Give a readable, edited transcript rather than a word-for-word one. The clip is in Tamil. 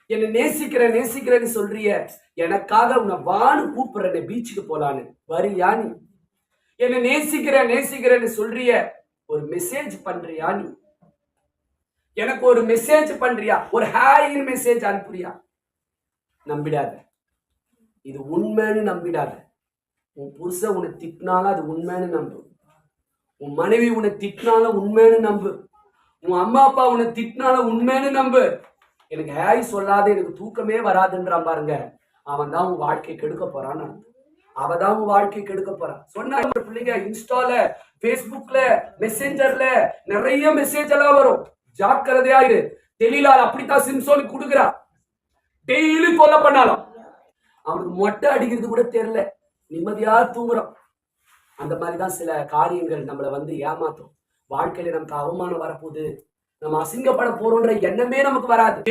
என்னை நேசிக்கிறேன்னு சொல்றிய, எனக்காக உன்னை வான்னு கூப்பிடுறேன், பீச்சுக்கு போலான்னு வரியா நீ? என்னை நேசிக்கிறேன்னு சொல்றிய, ஒரு மெசேஜ் பண்றியா நீ? எனக்கு ஒரு மெசேஜ் பண்றியா? ஒரு ஹாய் மெசேஜ் அனுப்புறியா? நம்பிடாத, இது உண்மைன்னு நம்பிடாத. உன் புருஷன் உன்னை திட்டினாலும் அது உண்மைன்னு நம்பு. உன் மனைவி உன்னை திட்டினாலும் உண்மைன்னு நம்பு. உன் அம்மா அப்பா உன்னை திட்டினாலும் உண்மைன்னு நம்பு. எனக்கு ஹாய் சொல்லாத எனக்கு தூக்கமே வராதுன்றான் பாருங்க, அவன் தான் உன் வாழ்க்கை கெடுக்க போறான்னு. அவதான் உன் வாழ்க்கை கெடுக்க போறான். சொன்ன பிள்ளைங்க இன்ஸ்டால, பேஸ்புக்ல, மெசேஞ்சர்ல நிறைய மெசேஜ் எல்லாம் வரும். ஜாக்கிரதையாயிரு. தெளிலால் அப்படித்தான் சிம்சோனுக்கு கொடுக்குறா. டெய்லி கொலை பண்ணாலும் அவனுக்கு மொட்டை அடிக்கிறது கூட தெரியல, நிம்மதியா தூங்குறான். அந்த மாதிரிதான் சில காரியங்கள் நம்மளை வந்து ஏமாத்தும். வாழ்க்கையில நமக்கு அவமானம் வரப்போகுது, நம்ம அசிங்கப்பட போறோன்ற எண்ணமே நமக்கு வராது.